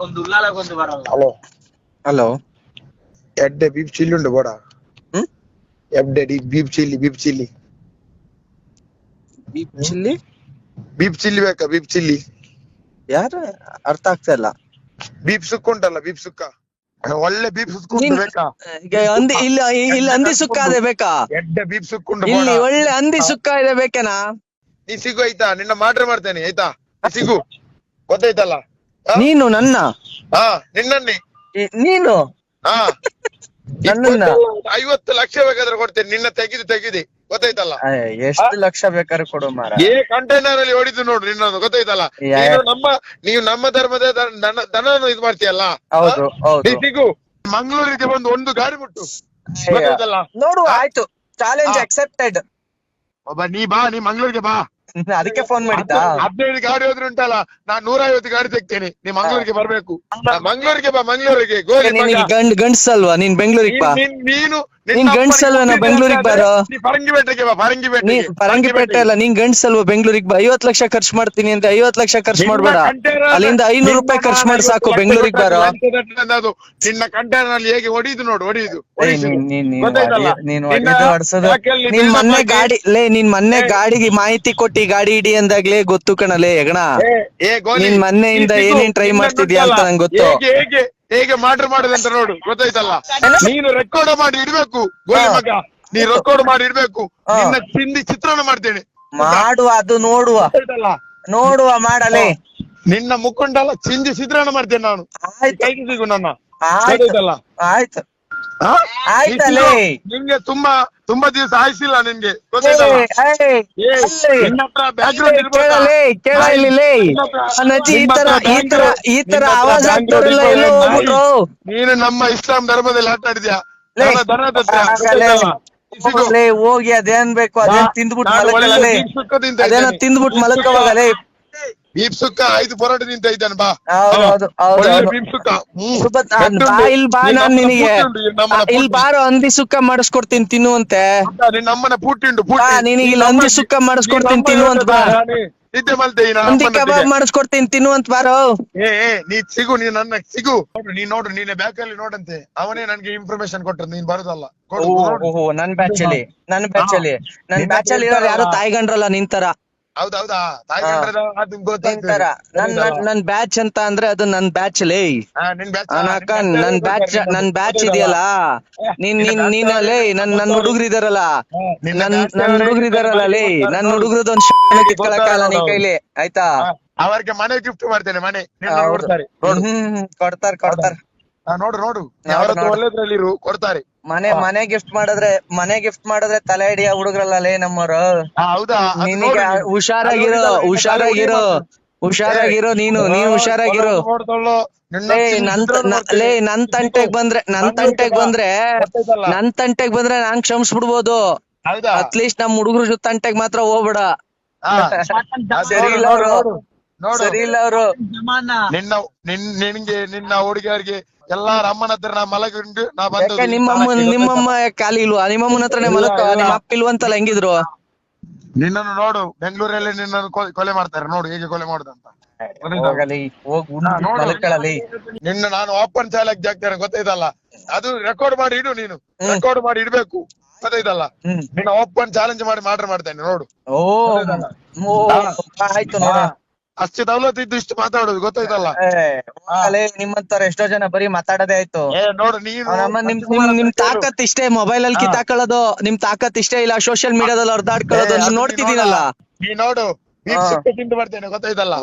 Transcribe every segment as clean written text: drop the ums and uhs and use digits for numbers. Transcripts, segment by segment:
Hello hello ఎడ్డే beef chilli ఉండు పోడా ఎడ్డే beef chilli beef chilli beef chilli ಬೇಕಾ ಬೀಪ್ ಚಿಲ್ಲಿ ಯಾರು ಅರ್ಥ ಆಗ್ತಾ ಇಲ್ಲ. ಬೀಪ್ ಸುಕ್ಕ ಉಂಟಲ್ಲ ಬೀಪ್ ಸುಕ್ಕ ಒಳ್ಳೆ ಬೀಪ್ ಸುಕ್ಕ ಉಂಟು ಬೇಕಾ ಇಲ್ಲಿ ಹಂದಿ ಸುಕ್ಕ ಇದೆ ಬೇಕಾ? ಎಡ್ಡೆ ಬೀಪ್ ಸುಕ್ಕ ಉಂಟು ಇಲ್ಲಿ ಒಳ್ಳೆ ಹಂದಿ ಸುಕ್ಕ ಇದೆ ಬೇಕೇನಾ? ನೀ ಸಿಗು ಆಯ್ತಾ, ನಿನ್ನ ಮಾಡ್ರೆ ಮಾಡ್ತೇನೆ ಆಯ್ತಾ, ನೀ ಸಿಗು ಗೊತ್ತಾಯ್ತಲ್ಲ. ನೀನು ನನ್ನ ಹಾ ನಿನ್ನೇ ನೀನು ಹಾ ನನ್ನನ್ನ 50 ಲಕ್ಷ ಬೇಕಾದ್ರೆ ಕೊಡ್ತೇನೆ, ನಿನ್ನ ತೆಗಿದು ಗೊತ್ತಾಯ್ತಲ್ಲ. ಎಷ್ಟು ಲಕ್ಷ ಬೇಕಾದ್ರೆ ಕೊಡು ಮಾರ. ಕಂಟೈನರ್ ಅಲ್ಲಿ ಹೊಡಿದು ನೋಡು ನಿನ್ನನ್ನು ಗೊತ್ತಾಯ್ತಲ್ಲ. ನೀವು ನಮ್ಮ ಧರ್ಮದ ದನವನ್ನು ಇದು ಮಾಡ್ತೀಯಲ್ಲ. ಹೌದು ಹೌದು. ನೀ ಸಿಗು ಮಂಗಳೂರಿಗೆ ಬಂದು ಒಂದು ಗಾಡಿ ಮುಟ್ಟು ಗೊತ್ತಾಯ್ತಲ್ಲ. ನೋಡುವ ಆಯ್ತು, ಚಾಲೆಂಜ್ ಅಕ್ಸೆಪ್ಟೆಡ್. ನೀ ಮಂಗಳೂರಿಗೆ ಬಾ. ಅದಕ್ಕೆ ಫೋನ್ ಮಾಡಿದ್ದಾ? 15 ಗಾಡಿ ಹೋದ್ರೆ ಉಂಟಲ್ಲ, ನಾನ್ 150 ಗಾಡಿ ತೆಗ್ತೇನೆ. ನೀ ಮಂಗಳೂರಿಗೆ ಬರ್ಬೇಕು. ಮಂಗಳೂರಿಗೆ ಬಾ, ಮಂಗಳೂರಿಗೆ ಗಂಡ್ಸಲ್ವಾ ನೀನ್? ಬೆಂಗಳೂರಿಗೆ ಬಾ. ನೀನ್ ಗಂಡ್ಸಲ್ವಾ? ನಾ ಬೆಂಗಳೂರಿಗೆ ಬಾರೋ. ಪರಂಗಿಪೇಟೆಗೆ ಬಾ. ಪರಂಗಿಪೇಟೆ ಅಲ್ಲ, ನೀನ್ ಗಂಡ್ಸಲ್ವಾ? ಬೆಂಗಳೂರಿಗೆ ಬಾ. 50 ಲಕ್ಷ ಖರ್ಚು ಮಾಡ್ತೀನಿ ಅಂತ 50 ಲಕ್ಷ ಖರ್ಚು ಮಾಡ್ಬೇಡ. ಅಲ್ಲಿಂದ 500 ರೂಪಾಯಿ ಖರ್ಚು ಮಾಡಿ ಸಾಕು. ಬೆಂಗಳೂರಿಗೆ ಬಾರೋ. ನಿನ್ನ ಕಂಟೈನರ್ ಅಲ್ಲಿ ಹೇಗೆ ಹೊಡಿದು ನೋಡು, ಹೊಡಿದು ನಿನ್ ಮೊನ್ನೆ ಗಾಡಿ ನಿನ್ ಮೊನ್ನೆ ಗಾಡಿಗೆ ಮಾಹಿತಿ ಕೊಟ್ಟಿ ಗಾಡಿ ಇಡಿ ಅಂದಾಗ್ಲೇ ಗೊತ್ತು ಕಣಲೇ ಹೆಗಣ. ನಿನ್ ಮೊನ್ನೆಯಿಂದ ಏನೇನ್ ಟ್ರೈ ಮಾಡ್ತಿದ್ಯಾ ಅಂತ ನಂಗೆ ಗೊತ್ತು. ಹೇಗೆ ಮಾಡುದಂತ ನೋಡು ಗೊತ್ತಾಯ್ತಲ್ಲ. ನೀನು ರೆಕಾರ್ಡ್ ಮಾಡಿ ಇಡ್ಬೇಕು ಗೋಲಿ ಮಗ, ನೀ ರೆಕಾರ್ಡ್ ಮಾಡಿ ಇಡ್ಬೇಕು. ನಿನ್ನ ತಿಂದಿ ಚಿತ್ರಾನ್ನ ಮಾಡ್ತೇನೆ ಮಾಡುವ, ಅದು ನೋಡುವ ಮಾಡಲೇ. ನಿನ್ನ ಮುಖಂಡಲ್ಲ ಚಿಂದಿ ಚಿತ್ರಾನ್ನ ಮಾಡ್ತೇನೆ ನಾನು. ಕೈಗೆ ಸಿಗು ನನ್ನ. ಆಯ್ತು ಆಯ್ತಲ್ಲೇ. ನಿನ್ಗೆ ತುಂಬಾ ದಿವಸ ಆಯ್ಸಿಲ್ಲ ನಿನ್ಗೆ ಗೊತ್ತಾಯ್ತಲ್ಲ. ನಿನ್ನ ಹತ್ರ ಬ್ಯಾಕ್ಗ್ರೌಂಡ್ ಈ ತರ ಆವಾಜ್ ಆಗ್ತಾರಲ್ಲ. ನೀನು ನಮ್ಮ ಇಸ್ಲಾಂ ಧರ್ಮದಲ್ಲಿ ಆಟ ಆಡಿದ್ಯಾ? ಹೋಗಿ ಅದೇನ್ ಬೇಕು ಅದೇನ್ ತಿಂದ್ಬಿಟ್ಟು ಮಲಕಲೇ. ಅದೇನ ತಿಂದ್ಬಿಟ್ಟು ಮಲಕವಾಗಲೇ. ಬೀಪ್ ಸುಕ್ಕ 5 ಪರೋಟ ನಿಂತ ಇದ್ದಾನೆ ಬಾ. ಬೀಪ್ ಸುಕ್ಕ ಇಲ್ಲಿ ಬಾ, ನಾನ್ ನಿನಗೆ ಇಲ್ಲಿ ಬಾರೋ ಹಂದಿ ಸುಕ್ಕ ಮಾಡಿಸ್ಕೊಡ್ತೀನಿ ತಿನ್ನುವಂತೆ. ನಿನ್ನಮ್ಮನ ಪುಟ್ಟಿಂಡು ನಿನಗೆ ಇಲ್ಲಿ ಹಂದಿ ಸುಕ್ಕ ಮಾಡಿಸ್ಕೊಡ್ತೀನಿ ತಿನ್ನುವಂತ ಬಾ. ನಿದ್ದೆ ಮಲ್ತೆ ಹಂದಿ ಕಬಾಬ್ ಮಾಡಿಸ್ಕೊಡ್ತೀನಿ ತಿನ್ನುವಂತ ಬಾರೋ. ನೀ ಸಿಗು, ನೀ ನನ್ನ ಸಿಗು. ನೋಡು ನೀನೆ ಬ್ಯಾಕ್ ಅಲ್ಲಿ ನೋಡಂತೆ. ಅವನೇ ನನ್ಗೆ ಇನ್ಫಾರ್ಮೇಶನ್ ಕೊಟ್ಟ, ನೀನ್ ಬರುದಲ್ಲ. ನನ್ ಬ್ಯಾಚ್ ಅಲ್ಲಿ ಇರೋರು ಯಾರು ತಾಯಿಗಂಡ್ರಲ್ಲ ನಿಂತರ. ಹೌದೌದಾ? ನನ್ ಬ್ಯಾಚ್ ಅಂತ ಅಂದ್ರೆ ಅದು ನನ್ ಬ್ಯಾಚ್ ಲೇ. ನನ್ ಬ್ಯಾಚ್ ಇದೆಯಲ್ಲ, ನೀನಲ್ಲೇ ನನ್ ಹುಡುಗ್ರು ಇದಾರಲ್ಲ, ನನ್ ಹುಡುಗ್ರು ಇದಾರಲ್ಲ ಲೇ. ನನ್ ಹುಡುಗ್ರದೊಂದ್ ಕಿತ್ಕೊಳಕಲ್ಲ ನೀ ಕೈಲಿ ಆಯ್ತಾ? ಅವರಿಗೆ ಮನೆ ಗಿಫ್ಟ್ ಮಾಡ್ತೇನೆ. ಮನೆ ಕೊಡ್ತಾರ. ನೋಡು ಒಳ್ಳೆದ್ರಲ್ಲಿ ಕೊಡ್ತಾರೆ. ಮನೆ ಗಿಫ್ಟ್ ಮಾಡಿದ್ರೆ ತಲೆ ಹಿಡಿಯ ಹುಡುಗ್ರಲ್ಲ ಲೇ ನಮ್ಮವ್ರು. ಹೌದಾ? ನಿನಗೆ ಹುಷಾರಾಗಿರೋ ನೀನು ಹುಷಾರಾಗಿರೋ. ನನ್ ತಂಟೆಗ್ ಬಂದ್ರೆ ನಾನ್ ಕ್ಷಮಿಸ್ಬಿಡ್ಬೋದು. ಅಟ್ಲೀಸ್ಟ್ ನಮ್ ಹುಡುಗ್ರ ತಂಟೆಗ್ ಮಾತ್ರ ಹೋಗ್ಬೇಡ. ಸರಿ ಇಲ್ಲ ಅವ್ರು. ನಿನ್ನ ಹುಡುಗಿಯರಿಗೆ ಎಲ್ಲಾರ ಅಮ್ಮನ ಹತ್ರ ನಾ ಮಲಗಿಂಡು ನಾ ಬಂದ. ನಿಮ್ಮಮ್ಮ ಖಾಲಿ ಇಲ್ವಾ? ನಿಮ್ಮಮ್ಮನ ಹತ್ರನೇ ಮಲಕ. ನಿಮ್ಮ ಅಪ್ಪ ಇಲ್ವಂತಲ್ಲ ಹೆಂಗಿದ್ರು? ನಿನ್ನನ್ನು ನೋಡು, ಬೆಂಗಳೂರಲ್ಲಿ ನಿನ್ನನ್ನು ಕೊಲೆ ಮಾಡ್ತಾರೆ ನೋಡು, ಹೇಗೆ ಕೊಲೆ ಮಾಡುದಂತ. ನಿನ್ನ ನಾನು ಓಪನ್ ಚಾಲೆಂಜ್ ಆಗ್ತೇನೆ ಗೊತ್ತಾಯ್ತಲ್ಲ. ಅದು ರೆಕಾರ್ಡ್ ಮಾಡಿ ಇಡು, ನೀನು ರೆಕಾರ್ಡ್ ಮಾಡಿ ಇಡ್ಬೇಕು ಗೊತ್ತಾಯ್ತಲ್ಲ. ನಿನ್ನ ಓಪನ್ ಚಾಲೆಂಜ್ ಮಾಡಿ ಮಾಡ್ತೇನೆ ನೋಡು. ಆಯ್ತು ನೋಡ. ಅಷ್ಟು ದೌಲತ್ ಇದ್ದು ಇಷ್ಟು ಮಾತಾಡೋದು ಗೊತ್ತಾಯ್ತಲ್ಲ. ನಿಮ್ಮಂತರ ಎಷ್ಟೋ ಜನ ಬರೀ ಮಾತಾಡೋದೇ ಆಯ್ತು. ನೋಡು ನೀನು ನಿಮ್ ತಾಕತ್ ಇಷ್ಟೇ, ಮೊಬೈಲ್ ಅಲ್ಲಿ ಕಿತ್ತಾಕೊಳ್ಳೋದು ನಿಮ್ ತಾಕತ್ ಇಷ್ಟೇ ಇಲ್ಲ. ಸೋಷಿಯಲ್ ಮೀಡಿಯಾದಲ್ಲಿ ಹೊರದಾಡ್ಕೊಳ್ಳೋದು ನೋಡ್ತಿದ್ದೀನಲ್ಲ. ನೀ ನೋಡು, ತಿಂದು ಬರ್ತೇನೆ ಗೊತ್ತಾಯ್ತಲ್ಲ.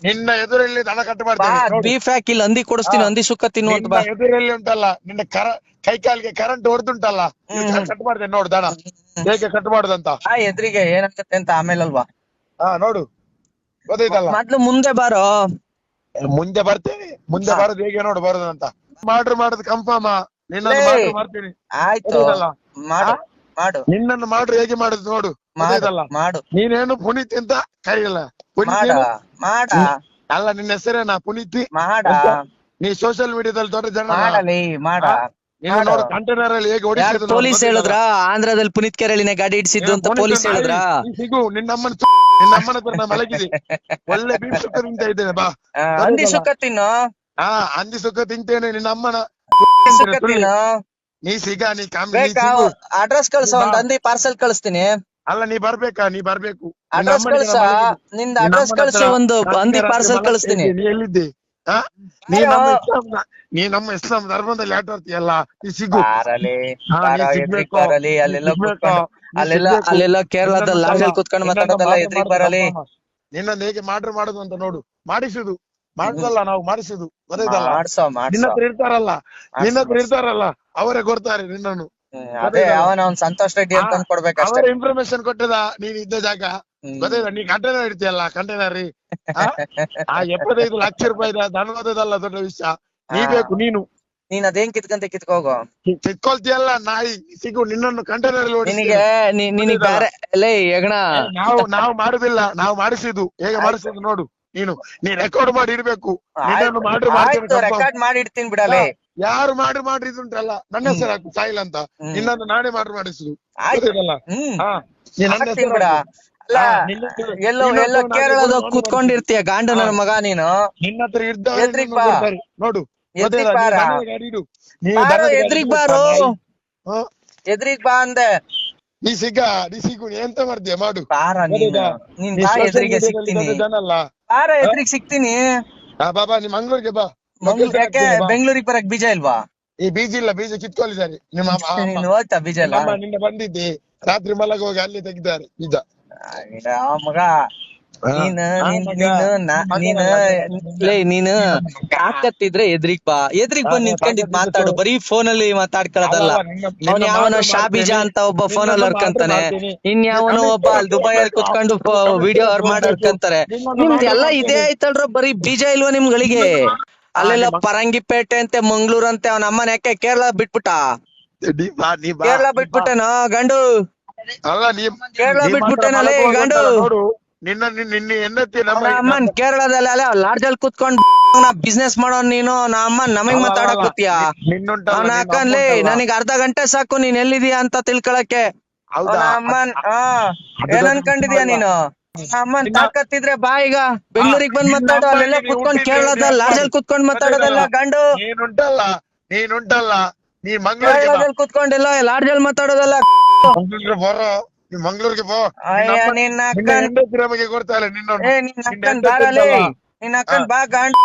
ನಿನ್ನ ಎದುರಲ್ಲಿ ದನ ಕಟ್ ಮಾಡ್ತೇನೆ. ಬೀಫ್ ಹಾಕಿ ಇಲ್ಲಿ ಹಂದಿ ಕೊಡಿಸ್ತೀನಿ, ಹಂದಿ ಸುಕ್ಕ ತಿನ್ನುವಂತ ಬಾ. ಎದುರಲ್ಲಿ ಉಂಟಲ್ಲ ನಿನ್ನ ಕೈ ಕಾಲಿಗೆ ಕರೆಂಟ್ ಹೊಡೆದುಂಟಲ್ಲ, ಕಟ್ ಮಾಡ್ತೇನೆ ನೋಡು ದನ ಹೇಗೆ ಕಟ್ ಮಾಡುದಂತ. ಎದುರಿಗೆ ಏನಾಗತ್ತೆ ಅಂತ ಆಮೇಲಲ್ವಾ ನೋಡು ಗೊತ್ತಾಯ್ತಲ್ಲ. ಮೊದ್ಲು ಮುಂದೆ ಬಾರೋ. ಮುಂದೆ ಬರ್ತೇನೆ, ಮುಂದೆ ಬರೋದು ಹೇಗೆ ನೋಡು ಬರೋದಂತ. ಮಾಡೋದು ಕನ್ಫರ್ಮ್. ನಿನ್ನನ್ನು ಮಾಡ್ತೀನಿ. ಆಯ್ತು ಮಾಡು. ನಿನ್ನನ್ನು ಮಾಡ್ರು ಹೇಗೆ ಮಾಡುದು ನೋಡು ಮಾಡು. ನೀನೇನು ಪುನೀತ್ ಅಂತ ಕರೆಯಲ್ಲ. ಅಲ್ಲ, ನಿನ್ನ ಹೆಸರೇನಾ? ಪುನೀತಿ. ನೀ ಸೋಷಿಯಲ್ ಮೀಡಿಯಾದಲ್ಲಿ ದೊಡ್ಡ ಜನ. ನಿನ್ನ ನೋಡು ಕಂಟೈನರ್ ಅಲ್ಲಿ ಹೇಗೆ ಯಾರು ಹೊಡಿಸಿದ್ರು ಪೊಲೀಸ್ ಹೇಳಿದ್ರ ಆಂಧ್ರದಲ್ಲಿ ಪುನೀತ್ ಕೆರೆಳಿನ ಗಾಡಿ ಇಡ್ಸಿದ್ದು ಅಂತ ಪೊಲೀಸ್ ಹೇಳಿದ್ರ ಸಿಗು ನಿನ್ನಮ್ಮನ ಹತ್ರ ನಾ ಮಲಗಿದೆ ಒಳ್ಳೆ ಬೀಫ್ ಸುಕ್ಕ ತಿಂತ ಇದ್ದೇನೆ ಬಾ ಹಂದಿ ಸುಕ್ಕ ತಿನ್ನು ಹಾ ಹಂದಿ ಸುಕ್ಕ ತಿಂತೇನೆ ನಿನ್ನ ಅಮ್ಮನ ಸುಕ್ಕ ತಿನ್ನು ನೀ ಸಿಗ ನೀ ಬೇಕಾ ಅಡ್ರೆಸ್ ಕಳ್ಸೋ ಒಂದ್ ಹಂದಿ ಪಾರ್ಸೆಲ್ ಕಳಿಸ್ತೀನಿ ಅಲ್ಲ ನೀ ಬರ್ಬೇಕಾ ನೀ ಬರ್ಬೇಕು ಅಡ್ರೆಸ್ ಕಳ್ಸ ನಿಂದ ಅಡ್ರೆಸ್ ಕಳ್ಸು ಒಂದು ಹಂದಿ ಪಾರ್ಸೆಲ್ ಕಳಿಸ್ತೀನಿ ನೀ ಎಲ್ಲಿದ್ದೆ ನೀ ನಮ್ಮ ಇಸ್ಲಾಂ ಧರ್ಮದಲ್ಲಿ ಆಟ ಆಡ್ತೀಯಲ್ಲ ನೀ ಸಿಗು ಬರಲಿ ಅಲ್ಲೆಲ್ಲ ಕೂತ್ಕೊಂಡು ಅಲ್ಲೆಲ್ಲ ಕೇರಳದಲ್ಲಿ ಲಾಡ್ಜಲ್ಲಿ ಕೂತ್ಕೊಂಡು ಮಾತಾಡೋದಲ್ಲ ಎದ್ರಿಗೆ ಬರಲಿ ನಿನ್ನ ಹೇಗೆ ಮಾಡ್ರ್ ಮಾಡುದು ಅಂತ ನೋಡು ಮಾಡಿಸುದು ಮಾಡ್ಸಲ್ಲ ನಾವು ಮಾಡಿಸುದು ಗೊತ್ತಾಯ್ತಲ್ಲ ನಿನ್ನ ಹತ್ರ ಇರ್ತಾರಲ್ಲ ಅವರೇ ಕೊಡ್ತಾರೆ ನಿನ್ನನ್ನು ಅದೇ ಅವನ ಸಂತೋಷ್ ರೆಡ್ಡಿ ಅಂತ ಕೊಡ್ಬೇಕಷ್ಟೇ ಅವರ ಇನ್ಫಾರ್ಮೇಶನ್ ಕೊಟ್ಟದ ನೀನ್ ಇದ್ದ ಜಾಗ ಗೊತ್ತಾಯ್ತಾ ನೀ ಕಂಟೈನರ್ ಇಡ್ತೀಯಲ್ಲ ಕಂಟೈನರ್ 75 ಲಕ್ಷ ರೂಪಾಯಿ ಧನವಾದದಲ್ಲ ದೊಡ್ಡ ವಿಷಯ ನೀ ಬೇಕು ನೀನ್ ಅದೇನ್ ಕಿತ್ಕೋಗೋ ಕಿತ್ಕೊಳ್ತೀಯಲ್ಲ ನಾಯಿ ಸಿಗು ನಿನ್ನನ್ನು ಕಂಟೈನರ್ ನಿನಗೆ ನಿನಗೆ ಬೇರೆ ಲೇ ಯಗಣ ನಾವು ಮಾಡುದಿಲ್ಲ ನಾವು ಮಾಡಿಸಿದ್ದು ಹೇಗೆ ಮಾಡಿಸಿದ್ದು ನೋಡು ನೀ ರೆಕಾರ್ಡ್ ಮಾಡಿ ಇಡ್ಬೇಕು ರೆಕಾರ್ಡ್ ಮಾಡಿ ಇಡ್ತೀನಿ ಬಿಡಲೇ ಯಾರು ಮಾಡಿದ್ದುಂಟಲ್ಲ ನನ್ನ ಹೆಸರು ಹಾಕು ಸಾಯಿಲ್ ಅಂತ ನಿನ್ನನ್ನು ನಾನೇ ಮಾಡಿಸುದು ಎಲ್ಲೋ ಕೇರಳದ ಕೂತ್ಕೊಂಡಿರ್ತೀಯ ಗಾಂಡ ನನ್ನ ಮಗ ನೀನು ನಿನ್ನ ಹತ್ರ ನೋಡು ಎದ್ರಿಗ್ ಬಾರು ಎದ್ರಿಗ್ ಬಾ ಅಂದೆ ನೀ ಸಿಗು ಎಂತ ಮಾಡ್ತೀಯ ಮಾಡು ನೀನ್ ಬಾ ಎದ್ರಿಗೆ ಸಿಗ್ತೀನಿ ಬಾರ ಎದ್ರಿಗೆ ಸಿಗ್ತೀನಿ ಬಾಬಾ ನೀ ಮಂಗ್ಳೂರಿಗೆ ಬಾ ಯಾಕೆ ಬೆಂಗಳೂರಿಗೆ ಬರಕ್ ಬೀಜ ಇಲ್ವಾ ಈ ಬೀಜ ಇಲ್ಲ ಬೀಜ ಕಿತ್ಕೊಂಡಿದ್ದಾರೆ ನೀನ್ ಹೋಯ್ತಾ ಬೀಜ ಇಲ್ಲ ನಿನ್ನೆ ಬಂದಿದ್ದೆ ರಾತ್ರಿ ಮಲಗ ಹೋಗಿ ಅಲ್ಲಿ ತೆಗಿದ್ದಾರೆ ಬೀಜ ಮಗ ನೀನು ತಾಕತ್ತಿದ್ರೆ ಎದ್ರಿಗ್ ಬಂದ್ ನಿಂತ್ಕೊಂಡಿದ್ ಮಾತಾಡು ಬರೀ ಫೋನ್ ಅಲ್ಲಿ ಮಾತಾಡ್ಕೊಳ್ಳೋದಲ್ಲ ಅವ್ನ್ ಯಾವನೋ ಶಾಬೀಜ ಅಂತ ಒಬ್ಬ ಫೋನ್ ಅಲ್ಲಿ ಹರ್ಕಂತಾನೆ ಇನ್ಯಾವನೋ ಒಬ್ಬ ಅಲ್ಲಿ ದುಬೈಯಲ್ಲಿ ಕುತ್ಕೊಂಡು ವಿಡಿಯೋ ಮಾಡ್ಕೊಂತಾರೆ ನಿಮ್ದು ಎಲ್ಲ ಇದೇ ಆಯ್ತಲ್ರ ಬರೀ ಬೀಜ ಇಲ್ವಾ ನಿಮ್ಗಳಿಗೆ ಅಲ್ಲೆಲ್ಲ ಪರಂಗಿಪೇಟೆ ಅಂತೆ ಮಂಗ್ಳೂರ್ ಅಂತೆ ಅವನ ಅಮ್ಮನ ಯಾಕೆ ಕೇರಳ ಬಿಟ್ಬಿಟ್ಟ ಕೇರಳ ಬಿಟ್ಬಿಟ್ಟೇನೋ ಗಂಡು ಕೇರಳ ಬಿಟ್ಬಿಟ್ಟೇನಲ್ಲೇ ಗಂಡು ಅಮ್ಮನ್ ಕೇರಳದಲ್ಲಿ ಅಲ್ಲ ಲಾಡ್ಜಲ್ಲಿ ಕುತ್ಕೊಂಡ್ ಬಿಸ್ನೆಸ್ ಮಾಡೋ ನೀನು ಅಮ್ಮನ್ ನಮಗ್ ಮಾತಾಡಕ್ ಕೂತಿಯ ಅವ್ನ ಹಾಕನ್ಲಿ ನನಗ್ ಅರ್ಧ ಗಂಟೆ ಸಾಕು ನೀನ್ ಎಲ್ಲಿದೀಯ ಅಂತ ತಿಳ್ಕೊಳಕ್ಕೆ ಅಮ್ಮನ್ ಏನ್ ಅನ್ಕೊಂಡಿದೀಯ ನೀನು ಅಮ್ಮನ್ ತಾಕತ್ತಿದ್ರೆ ಬಾ ಈಗ ಬೆಂಗಳೂರಿಗೆ ಬಂದ್ ಮಾತಾಡು ಅಲ್ಲೆಲ್ಲ ಕುತ್ಕೊಂಡ್ ಕೇರಳದಲ್ಲಿ ಲಾಡ್ಜಲ್ಲಿ ಕುತ್ಕೊಂಡ್ ಮಾತಾಡೋದಲ್ಲ ಗಂಡು ನೀ ಕೇರಳದಲ್ಲಿ ಕುತ್ಕೊಂಡಿಲ್ಲ ಲಾಡ್ಜಲ್ಲಿ ಮಾತಾಡೋದಲ್ಲ ಮಂಗ್ಳೂರಿಗೆ ಬೋ ನಿನ್ನ ಅಕ್ಕನ್ ಕೊಡ್ತಾಳೆ ನಿನ್ನ ಅಕ್ಕನ್ ಬಾರಲಿ ನಿನ್ನ ಅಕ್ಕನ್ ಬಾ ಗಂಡು